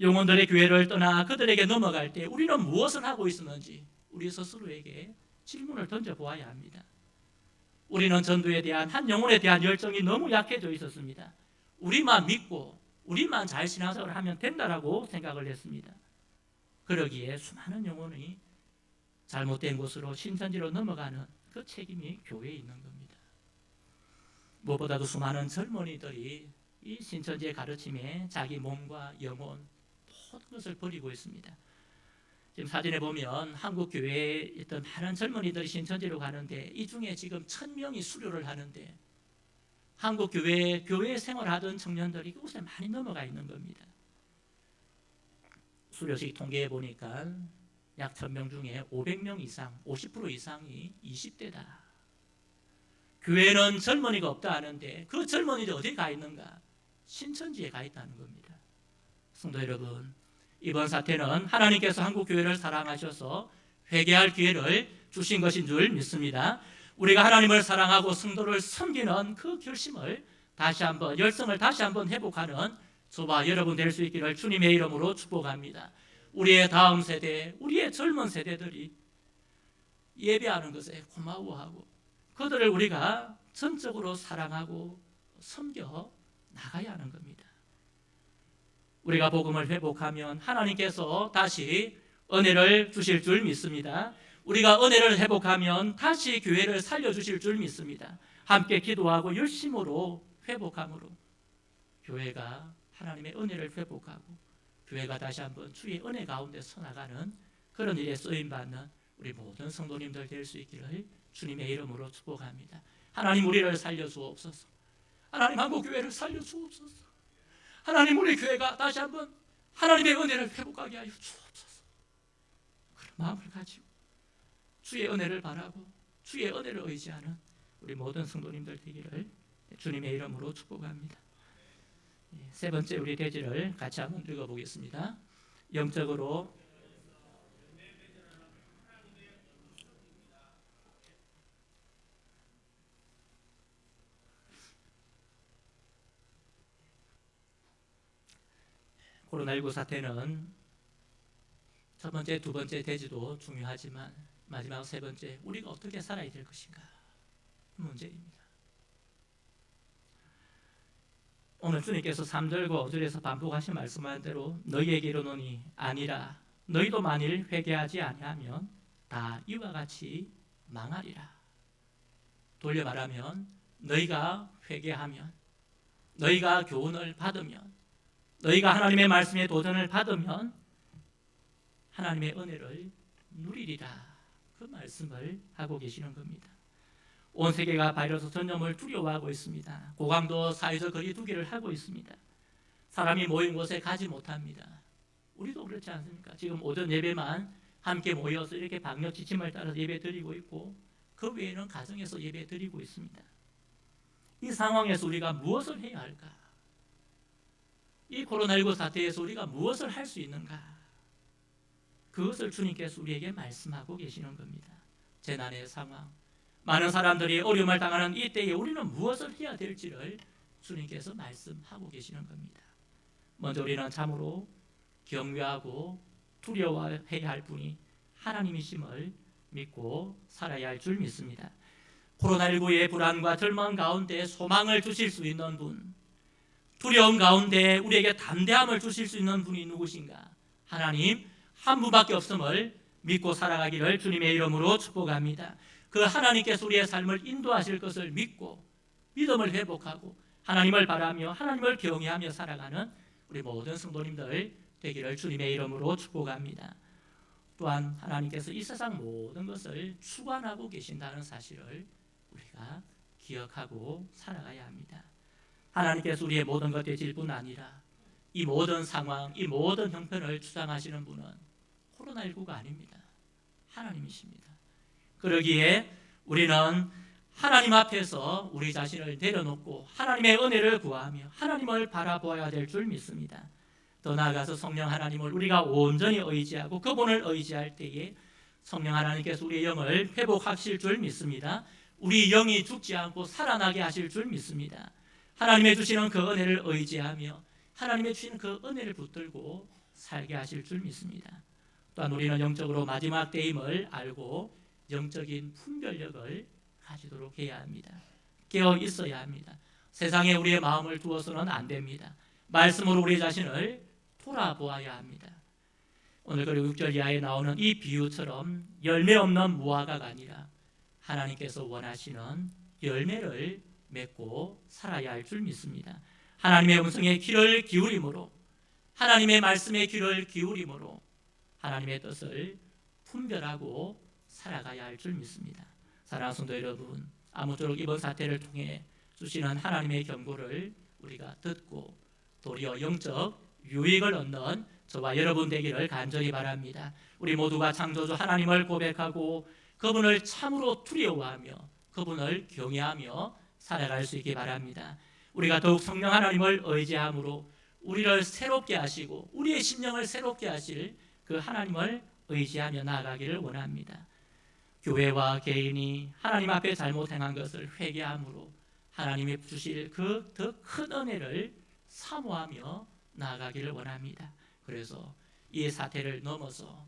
영혼들의 교회를 떠나 그들에게 넘어갈 때 우리는 무엇을 하고 있었는지 우리 스스로에게 질문을 던져보아야 합니다. 우리는 전도에 대한 한 영혼에 대한 열정이 너무 약해져 있었습니다. 우리만 믿고 우리만 잘 신앙생활을 하면 된다라고 생각을 했습니다. 그러기에 수많은 영혼이 잘못된 곳으로 신천지로 넘어가는 그 책임이 교회에 있는 겁니다. 무엇보다도 수많은 젊은이들이 이 신천지의 가르침에 자기 몸과 영혼 모든 것을 버리고 있습니다. 지금 사진에 보면 한국 교회에 있던 많은 젊은이들이 신천지로 가는데 이 중에 지금 1000명이 수료를 하는데 한국 교회 생활하던 청년들이 그곳에 많이 넘어가 있는 겁니다. 수료식 통계해 보니까 약 1000명 중에 500명 이상, 50% 이상이 20대다. 교회는 젊은이가 없다 하는데 그 젊은이들 어디 가 있는가? 신천지에 가 있다는 겁니다. 성도 여러분, 이번 사태는 하나님께서 한국 교회를 사랑하셔서 회개할 기회를 주신 것인 줄 믿습니다. 우리가 하나님을 사랑하고 성도를 섬기는 그 결심을 열성을 다시 한번 회복하는 저와 여러분 될 수 있기를 주님의 이름으로 축복합니다. 우리의 다음 세대, 우리의 젊은 세대들이 예배하는 것에 고마워하고 그들을 우리가 전적으로 사랑하고 섬겨 나가야 하는 겁니다. 우리가 복음을 회복하면 하나님께서 다시 은혜를 주실 줄 믿습니다. 우리가 은혜를 회복하면 다시 교회를 살려주실 줄 믿습니다. 함께 기도하고 열심으로 회복함으로 교회가 하나님의 은혜를 회복하고 교회가 다시 한번 주의 은혜 가운데 서나가는 그런 일에 쓰임받는 우리 모든 성도님들 될 수 있기를 주님의 이름으로 축복합니다. 하나님 우리를 살려주옵소서. 하나님 한국교회를 살려주옵소서. 하나님 우리 교회가 다시 한번 하나님의 은혜를 회복하게 하여 주옵소서. 그런 마음을 가지고 주의 은혜를 바라고 주의 은혜를 의지하는 우리 모든 성도님들 되기를 주님의 이름으로 축복합니다. 세 번째 우리 대지를 같이 한번 읽어보겠습니다. 영적으로 코로나19 사태는 첫 번째, 두 번째 대지도 중요하지만 마지막 세 번째 우리가 어떻게 살아야 될 것인가 문제입니다. 오늘 주님께서 3절과 5절에서 반복하신 말씀한 대로 너희에게 이르노니 아니라 너희도 만일 회개하지 아니하면 다 이와 같이 망하리라. 돌려 말하면 너희가 회개하면, 너희가 교훈을 받으면, 너희가 하나님의 말씀에 도전을 받으면 하나님의 은혜를 누리리라. 그 말씀을 하고 계시는 겁니다. 온 세계가 바이러스 전염을 두려워하고 있습니다. 고강도 사회적 거리 두기를 하고 있습니다. 사람이 모인 곳에 가지 못합니다. 우리도 그렇지 않습니까? 지금 오전 예배만 함께 모여서 이렇게 방역 지침을 따라 예배 드리고 있고 그 외에는 가정에서 예배 드리고 있습니다. 이 상황에서 우리가 무엇을 해야 할까? 이 코로나19 사태에서 우리가 무엇을 할 수 있는가? 그것을 주님께서 우리에게 말씀하고 계시는 겁니다. 재난의 상황, 많은 사람들이 어려움을 당하는 이때에 우리는 무엇을 해야 될지를 주님께서 말씀하고 계시는 겁니다. 먼저 우리는 참으로 경외하고 두려워해야 할 분이 하나님이심을 믿고 살아야 할 줄 믿습니다. 코로나19의 불안과 절망 가운데 소망을 주실 수 있는 분, 두려움 가운데 우리에게 담대함을 주실 수 있는 분이 누구신가? 하나님 한 분밖에 없음을 믿고 살아가기를 주님의 이름으로 축복합니다. 그 하나님께서 우리의 삶을 인도하실 것을 믿고 믿음을 회복하고 하나님을 바라며 하나님을 경외하며 살아가는 우리 모든 성도님들 되기를 주님의 이름으로 축복합니다. 또한 하나님께서 이 세상 모든 것을 주관하고 계신다는 사실을 우리가 기억하고 살아가야 합니다. 하나님께서 우리의 모든 것 되실 뿐 아니라 이 모든 상황, 이 모든 형편을 주장하시는 분은 코로나19가 아닙니다. 하나님이십니다. 그러기에 우리는 하나님 앞에서 우리 자신을 내려놓고 하나님의 은혜를 구하며 하나님을 바라보아야 될 줄 믿습니다. 더 나아가서 성령 하나님을 우리가 온전히 의지하고 그분을 의지할 때에 성령 하나님께서 우리의 영을 회복하실 줄 믿습니다. 우리 영이 죽지 않고 살아나게 하실 줄 믿습니다. 하나님의 주시는 그 은혜를 의지하며 하나님의 주시는 그 은혜를 붙들고 살게 하실 줄 믿습니다. 또한 우리는 영적으로 마지막 때임을 알고 영적인 분별력을 가지도록 해야 합니다. 깨어 있어야 합니다. 세상에 우리의 마음을 두어서는 안 됩니다. 말씀으로 우리 자신을 돌아보아야 합니다. 오늘 그리고 6절 이하에 나오는 이 비유처럼 열매 없는 무화과가 아니라 하나님께서 원하시는 열매를 맺고 살아야 할 줄 믿습니다. 하나님의 음성에 귀를 기울임으로 하나님의 말씀에 귀를 기울임으로 하나님의 뜻을 분별하고 살아가야 할 줄 믿습니다. 사랑하는 성도 여러분, 아무쪼록 이번 사태를 통해 주시는 하나님의 경고를 우리가 듣고 도리어 영적 유익을 얻는 저와 여러분 되기를 간절히 바랍니다. 우리 모두가 창조주 하나님을 고백하고 그분을 참으로 두려워하며 그분을 경외하며 살아갈 수 있기 바랍니다. 우리가 더욱 성령 하나님을 의지함으로 우리를 새롭게 하시고 우리의 심령을 새롭게 하실 그 하나님을 의지하며 나아가기를 원합니다. 교회와 개인이 하나님 앞에 잘못 행한 것을 회개함으로 하나님이 주실 그 더 큰 은혜를 사모하며 나아가기를 원합니다. 그래서 이 사태를 넘어서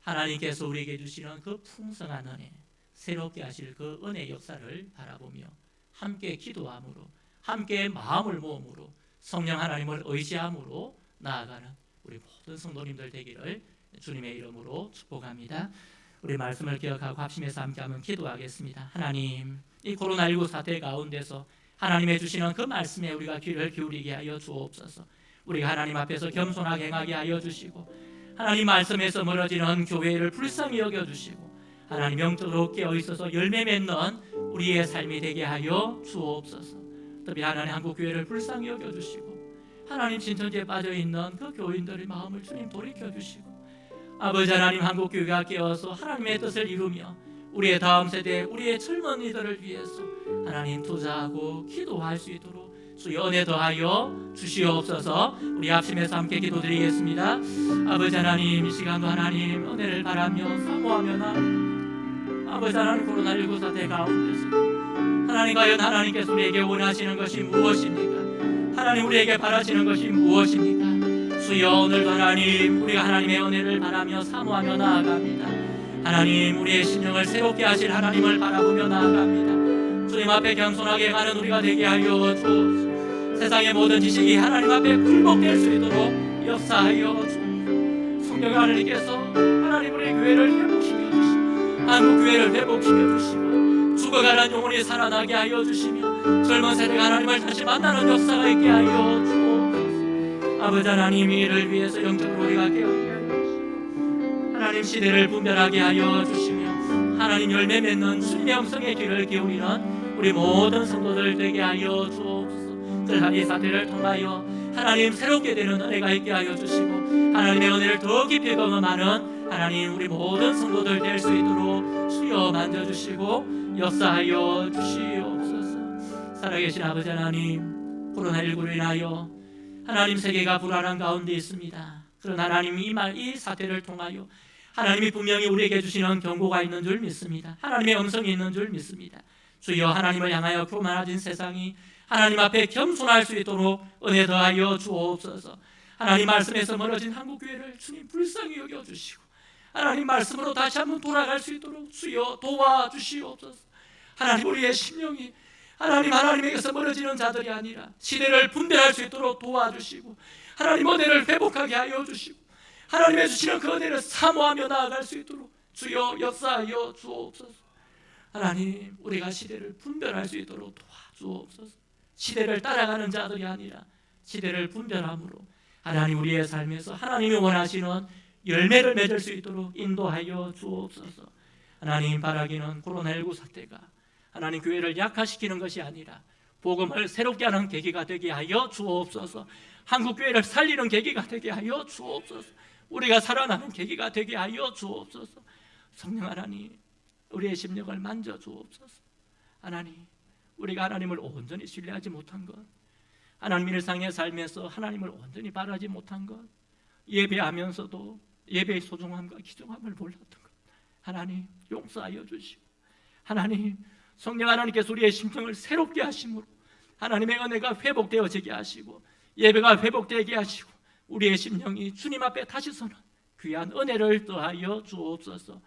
하나님께서 우리에게 주시는 그 풍성한 은혜, 새롭게 하실 그 은혜 역사를 바라보며 함께 기도함으로 함께 마음을 모음으로 성령 하나님을 의지함으로 나아가는 우리 모든 성도님들 되기를 주님의 이름으로 축복합니다. 우리 말씀을 기억하고 합심해서 함께 한번 기도하겠습니다. 하나님, 이 코로나19 사태 가운데서 하나님의 주시는 그 말씀에 우리가 귀를 기울이게 하여 주옵소서. 우리가 하나님 앞에서 겸손하게 행하게 하여 주시고 하나님 말씀에서 멀어지는 교회를 불쌍히 여겨주시고 하나님 영적으로 깨어있어서 열매 맺는 우리의 삶이 되게 하여 주옵소서. 특히 하나님 한국교회를 불쌍히 여겨주시고 하나님 신천지에 빠져있는 그 교인들의 마음을 주님 돌이켜주시고 아버지 하나님 한국교회가 깨어서 하나님의 뜻을 이루며 우리의 다음 세대, 우리의 젊은이들을 위해서 하나님 투자하고 기도할 수 있도록 주여 은혜 더하여 주시옵소서. 우리 합심해서 함께 기도드리겠습니다. 아버지 하나님, 이 시간도 하나님 은혜를 바라며 사모하며 나아갑니다. 아버지 하나님, 코로나19 사태 가운데서 하나님, 과연 하나님께서 우리에게 원하시는 것이 무엇입니까? 하나님, 우리에게 바라시는 것이 무엇입니까? 주여 오늘도 하나님, 우리가 하나님의 은혜를 바라며 사모하며 나아갑니다. 하나님, 우리의 심령을 새롭게 하실 하나님을 바라보며 나아갑니다. 주님 앞에 겸손하게 가는 우리가 되게 하여 주옵소서. 세상의 모든 지식이 하나님 앞에 굴복될 수 있도록 역사하여 주옵소서. 성령 하나님께서 하나님 우리 교회를 회복시켜 주시고 한국교회를 회복시켜 주시고 죽어가는 영혼이 살아나게 하여 주시며 젊은 세대가 하나님을 다시 만나는 역사가 있게 하여 주옵소서. 아버지 하나님, 이를 위해서 영적으로 우리가 깨어있게 하여 주시고 하나님 시대를 분별하게 하여 주시며 하나님 열매 맺는 주님의 음성에 귀를 기울이는 우리 모든 성도들 되게 하여 주옵소서. 그러한 이 사태를 통하여 하나님 새롭게 되는 은혜가 있게 하여 주시고 하나님의 은혜를 더 깊이 경험하는 하나님 우리 모든 성도들 될 수 있도록 주여 만져주시고 역사하여 주시옵소서. 살아계신 아버지 하나님, 코로나19로 인하여 하나님 세계가 불안한 가운데 있습니다. 그런 하나님 이 사태를 통하여 하나님이 분명히 우리에게 주시는 경고가 있는 줄 믿습니다. 하나님의 음성이 있는 줄 믿습니다. 주여, 하나님을 향하여 교만해진 세상이 하나님 앞에 겸손할 수 있도록 은혜 더하여 주옵소서. 하나님 말씀에서 멀어진 한국교회를 주님 불쌍히 여겨주시고 하나님 말씀으로 다시 한번 돌아갈 수 있도록 주여 도와주시옵소서. 하나님, 우리의 심령이 하나님에게서 멀어지는 자들이 아니라 시대를 분별할 수 있도록 도와주시고 하나님 은혜를 회복하게 하여 주시고 하나님의 주시는 그 은혜를 사모하며 나아갈 수 있도록 주여 역사하여 주옵소서. 하나님, 우리가 시대를 분별할 수 있도록 도와주옵소서. 시대를 따라가는 자들이 아니라 시대를 분별함으로 하나님 우리의 삶에서 하나님이 원하시는 열매를 맺을 수 있도록 인도하여 주옵소서. 하나님, 바라기는 코로나19 사태가 하나님 교회를 약화시키는 것이 아니라 복음을 새롭게 하는 계기가 되게 하여 주옵소서. 한국 교회를 살리는 계기가 되게 하여 주옵소서. 우리가 살아나는 계기가 되게 하여 주옵소서. 성령 하나님, 우리의 심령을 만져 주옵소서. 하나님, 우리가 하나님을 온전히 신뢰하지 못한 것, 하나님 일상의 삶에서 하나님을 온전히 바라지 못한 것, 예배하면서도 예배의 소중함과 귀중함을 몰랐던 것, 하나님 용서하여 주시고 하나님, 성령 하나님께서 우리의 심령을 새롭게 하심으로 하나님의 은혜가 회복되어지게 하시고 예배가 회복되게 하시고 우리의 심령이 주님 앞에 다시 서는 귀한 은혜를 더하여 주옵소서.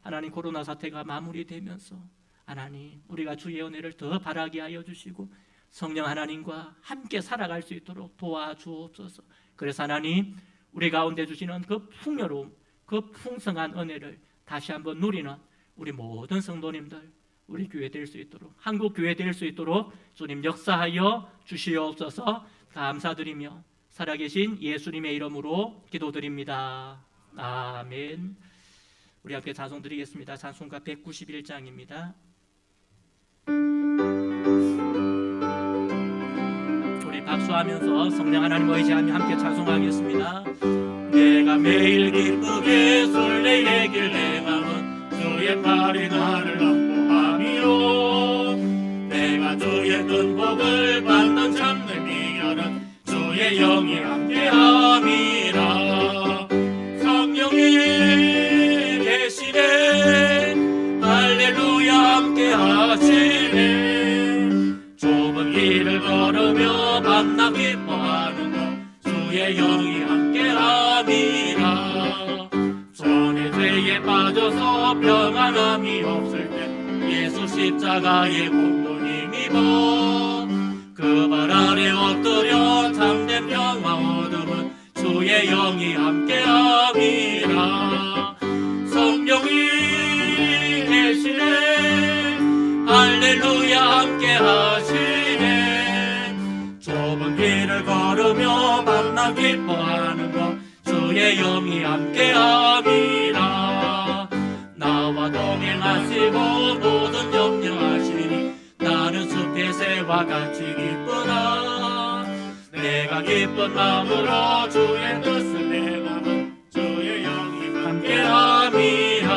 하나님, 코로나 사태가 마무리되면서 하나님, 우리가 주의 은혜를 더 바라게 하여 주시고 성령 하나님과 함께 살아갈 수 있도록 도와주옵소서. 그래서 하나님, 우리 가운데 주시는 그 풍요로움, 그 풍성한 은혜를 다시 한번 누리는 우리 모든 성도님들, 우리 교회 될 수 있도록, 한국 교회 될 수 있도록 주님 역사하여 주시옵소서. 감사드리며 살아계신 예수님의 이름으로 기도드립니다. 아멘. 우리 함께 찬송 드리겠습니다. 찬송가 191장입니다. 우리 박수하면서 성령 하나님 의지하며 함께 찬송하겠습니다. 내가 매일 기쁘게 순례의 길 행함은 주의 팔이 나를 안보함이요, 내가 주의 큰 복을 받는 참된 비결은 주의 영이 함께함이라. 성령이 계시네, 할렐루야 함께하시네. 좁은 길을 걸으며 만나 기뻐하는 것, 주의 영이 함께함이라. 전에 죄에 빠져서 평안함이 없을 때 예수 십자가의 공로를 힘입어 그 발 아래 엎드려 참된 평화 얻음은 주의 영이 함께함이라. 성령이 계시네, 할렐루야 함께하시네. 좁은 길을 걸으며 만나 기뻐하는 것, 주의 영이 함께함이라. 나와 동행하시고 모든 염려하시니 나는 숲의 새와 같이 기쁘다. 내가 기쁜 마음으로 주의 뜻을 행하면 주의 영이 함께함이라.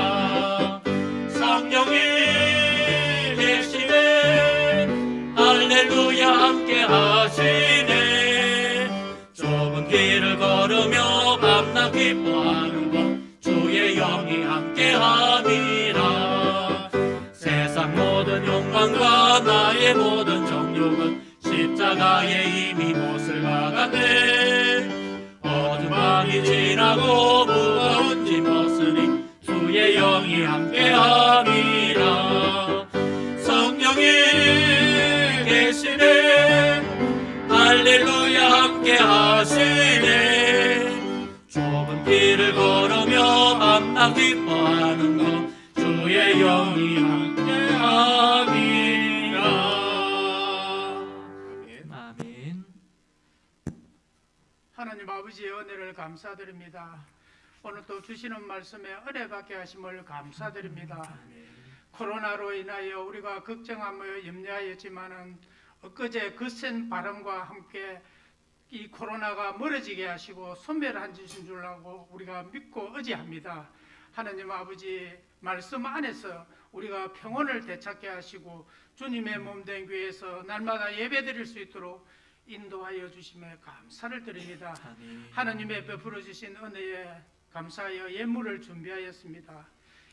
성령이 계시네, 할렐루야 함께하시네. 좁은 길을 걸으며 밤낮 기뻐하는 것, 주의 영이 함께함이라. 세상 모든 욕망과 나의 모든 정욕은 십자가에 이미 못을 박았네. 어두운 밤이 지나고 무거운 짐 벗으니 주의 영이 함께함이라. 성령이 계시네, 할렐루야 함께하시네. 좁은 길을 걸으며 만나 기뻐하는 것, 주의 영이 함께함이라. 아멘. 하나님 아버지의 은혜를 감사드립니다. 오늘 또 주시는 말씀에 은혜 받게 하심을 감사드립니다. 코로나로 인하여 우리가 걱정하며 염려하였지만은 엊그제 거센 바람과 함께 이 코로나가 멀어지게 하시고 소멸한 주신 줄 알고 우리가 믿고 의지합니다. 하나님 아버지 말씀 안에서 우리가 평온을 되찾게 하시고 주님의 몸된 교회에서 날마다 예배드릴 수 있도록 인도하여 주심에 감사를 드립니다. 하나님의 베풀어 주신 은혜에 감사하여 예물을 준비하였습니다.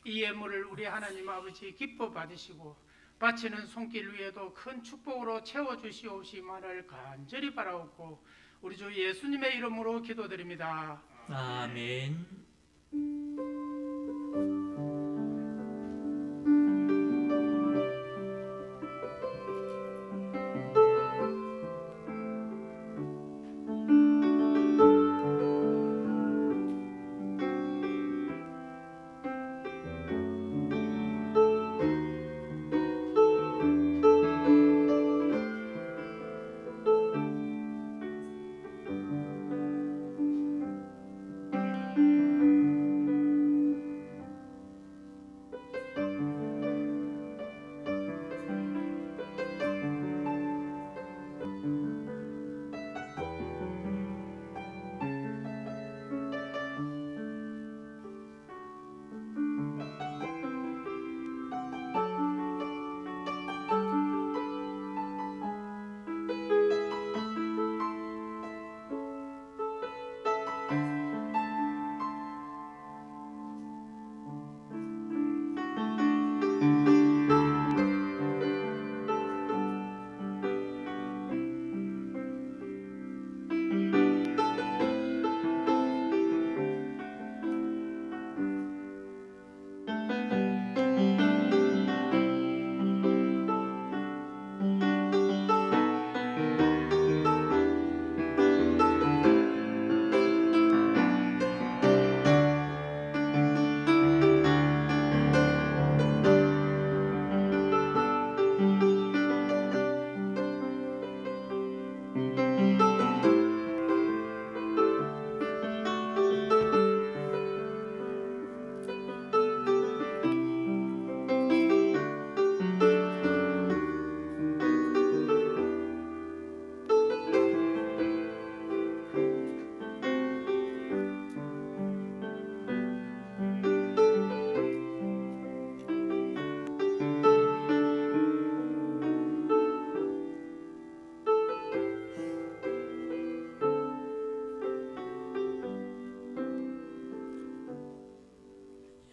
이 예물을 우리 하나님 아버지 기뻐 받으시고 바치는 손길 위에도 큰 축복으로 채워주시옵시만을 간절히 바라옵고 우리 주 예수님의 이름으로 기도드립니다. 아멘.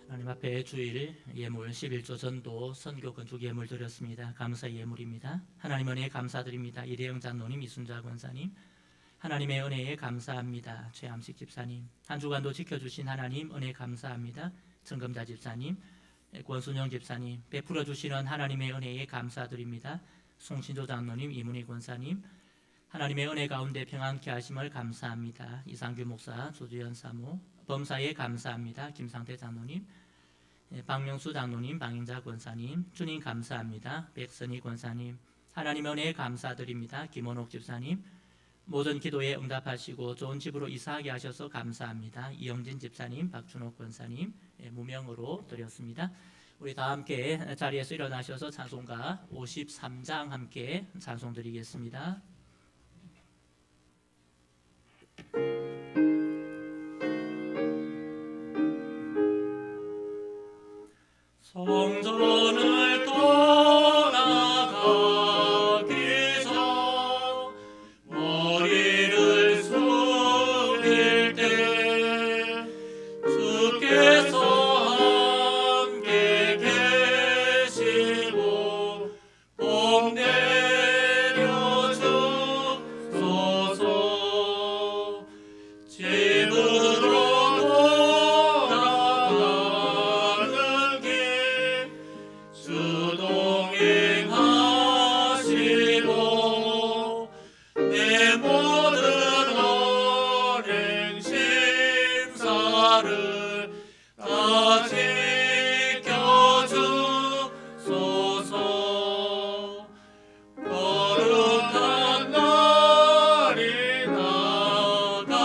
하나님 앞에 주일 예물 11조 전도 선교 건축 예물 드렸습니다. 감사 예물입니다. 하나님 은혜에 감사드립니다. 이대영 장로님, 이순자 권사님, 하나님의 은혜에 감사합니다. 최암식 집사님, 한 주간도 지켜주신 하나님 은혜 감사합니다. 정금자 집사님, 권순영 집사님, 베풀어 주시는 하나님의 은혜에 감사드립니다. 송신조 장로님, 이문희 권사님, 하나님의 은혜 가운데 평안케 하심을 감사합니다. 이상규 목사, 조주현 사모, 범사에 감사합니다. 김상태 장로님, 박명수 장로님, 방인자 권사님, 주님 감사합니다. 백선희 권사님, 하나님 은혜에 감사드립니다. 김원옥 집사님, 모든 기도에 응답하시고 좋은 집으로 이사하게 하셔서 감사합니다. 이영진 집사님, 박준옥 권사님, 무명으로 드렸습니다. 우리 다 함께 자리에서 일어나셔서 찬송가 53장 함께 찬송 드리겠습니다. 성전을 떠나가기 전 머리를 숙일 때 주께서 함께 계시고 복 내려 주소서. 집으로 돌아가는 길 주동행하시고 내 모든 언행 심사를 다 지켜주소서. 거룩한 날이 나가고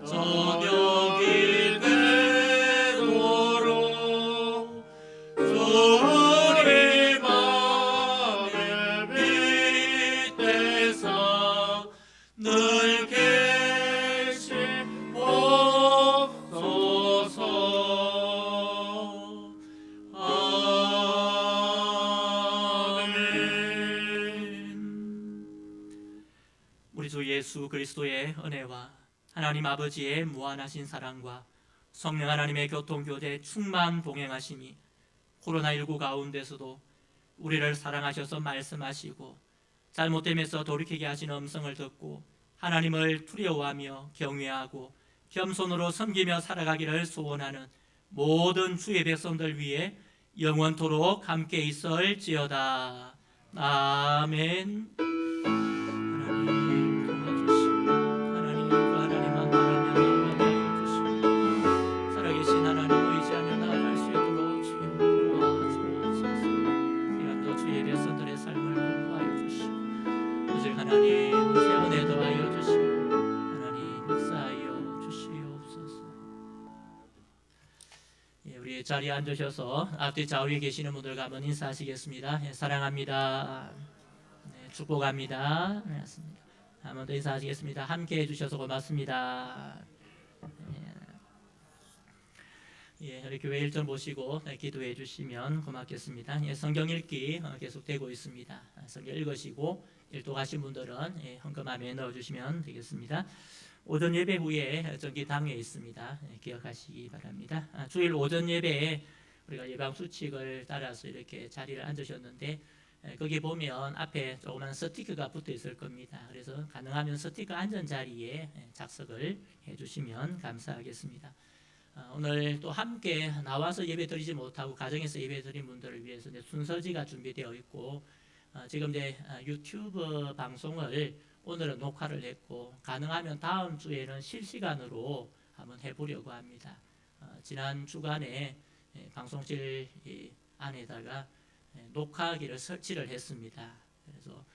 저녁이 되도록 주님 마음을 빛대사 늘 계시옵소서. 아멘. 우리 주 예수 그리스도의 은혜와 하나님 아버지의 무한하신 사랑과 성령 하나님의 교통교제 충만 동행하심이 코로나19 가운데서도 우리를 사랑하셔서 말씀하시고 잘못됨에서 돌이키게 하신 음성을 듣고 하나님을 두려워하며 경외하고 겸손으로 섬기며 살아가기를 소원하는 모든 주의 백성들 위해 영원토록 함께 있을지어다. 아멘. 하나님 도와주시고 하나님 그 하나님만 바라며 나아가게 해주시고 살아계신 하나님 의지하며 나아갈 수 있도록 주여 도와주옵소서. 이런도 주의 백성들의 삶을 공부하여 주시고 오직 하나님 새 은혜 더하여 주시고 하나님 역사하여 주시옵소서. 우리 자리에 앉으셔서 앞뒤 좌우에 계시는 분들과 한번 인사하시겠습니다. 사랑합니다. 축복합니다. 맞습니다. 한번 더 인사하시겠습니다. 함께 해주셔서 고맙습니다. 우리 교회 일정 보시고 기도해 주시면 고맙겠습니다. 성경 읽기 계속되고 있습니다. 성경 읽으시고 일독하신 분들은 헌금함에 넣어주시면 되겠습니다. 오전 예배 후에 전기당에 있습니다. 기억하시기 바랍니다. 주일 오전 예배에 우리가 예방 수칙을 따라서 이렇게 자리를 앉으셨는데 거기 보면 앞에 조그만 스티커가 붙어 있을 겁니다. 그래서 가능하면 스티커 앉은 자리에 작성을 해주시면 감사하겠습니다. 오늘 또 함께 나와서 예배 드리지 못하고 가정에서 예배 드린 분들을 위해서 순서지가 준비되어 있고 지금 이제 유튜브 방송을 오늘은 녹화를 했고 가능하면 다음 주에는 실시간으로 한번 해보려고 합니다. 지난 주간에 방송실 안에다가 녹화기를 설치를 했습니다. 그래서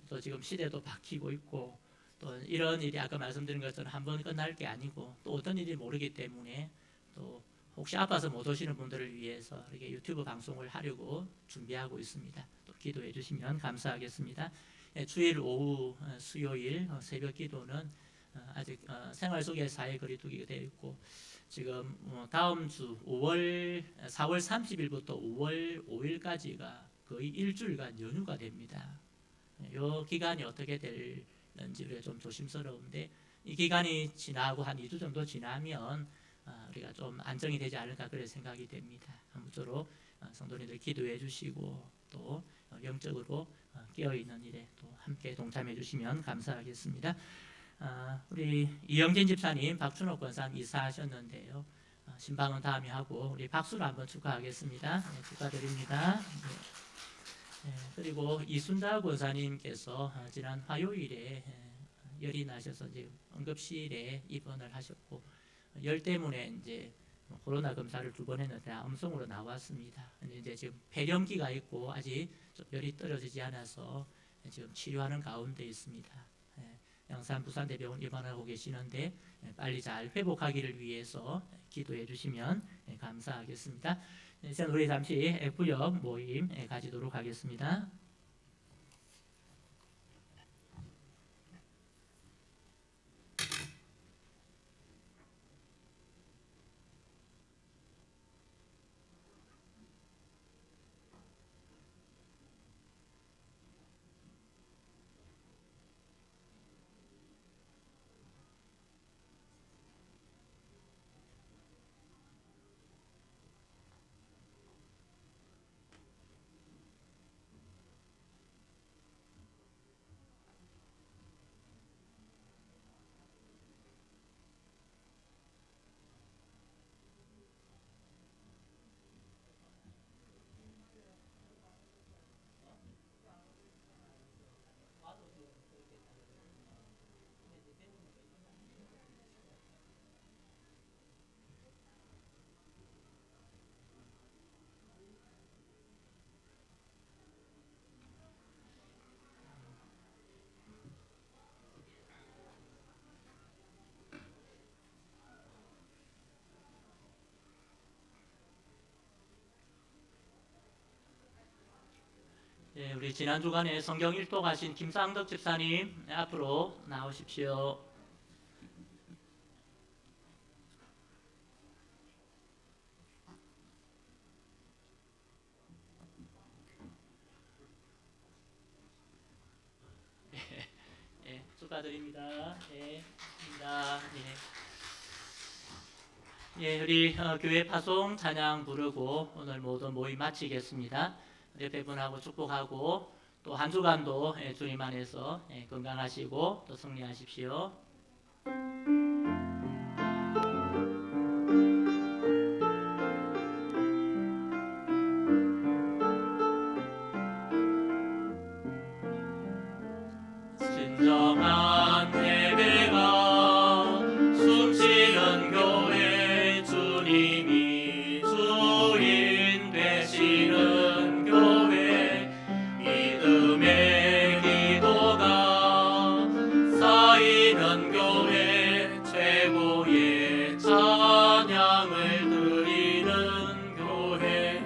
또 지금 시대도 바뀌고 있고 또 이런 일이 아까 말씀드린 것처럼 한 번 끝날 게 아니고 또 어떤 일이 모르기 때문에 또 혹시 아파서 못 오시는 분들을 위해서 이렇게 유튜브 방송을 하려고 준비하고 있습니다. 또 기도해 주시면 감사하겠습니다. 주일 오후 수요일 새벽 기도는 아직 생활 속의 사회 거리두기가 되어 있고 지금 다음 주 4월 30일부터 5월 5일까지가 거의 일주일간 연휴가 됩니다. 이 기간이 어떻게 될는지 우리가 좀 조심스러운데 이 기간이 지나고 한 2주 정도 지나면 우리가 좀 안정이 되지 않을까 그런 생각이 됩니다. 아무쪼록 성도님들 기도해 주시고 또 영적으로 깨어있는 일에 또 함께 동참해 주시면 감사하겠습니다. 우리 이영진 집사님, 박준호 권사님 이사하셨는데요. 신방은 다음에 하고 우리 박수로 한번 축하하겠습니다. 축하드립니다. 그리고 이순자 권사님께서 지난 화요일에 열이 나셔서 이제 응급실에 입원을 하셨고 열 때문에 이제 코로나 검사를 2번 했는데 음성으로 나왔습니다. 근데 이제 지금 폐렴기가 있고 아직 좀 열이 떨어지지 않아서 지금 치료하는 가운데 있습니다. 양산 부산대병원 입원하고 계시는데 빨리 잘 회복하기를 위해서 기도해 주시면 감사하겠습니다. 이제 우리 잠시 구역 모임 가지도록 하겠습니다. 우리 지난 주간에 성경 일독하신 김상덕 집사님 앞으로 나오십시오. 축하드립니다. 네, 입니다. 예, 우리 교회 파송 찬양 부르고 오늘 모든 모임 마치겠습니다. 옆에 분하고 축복하고 또 한 주간도 주님 안에서 건강하시고 또 승리하십시오. 진정한 예배가 숨쉬는 교회 주님이 주인 되시는 교회 믿음의 기도가 쌓이는 교회 최고의 찬양을 드리는 교회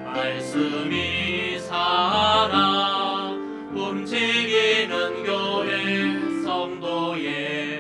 말씀이 살아 움직이는 교회 성도의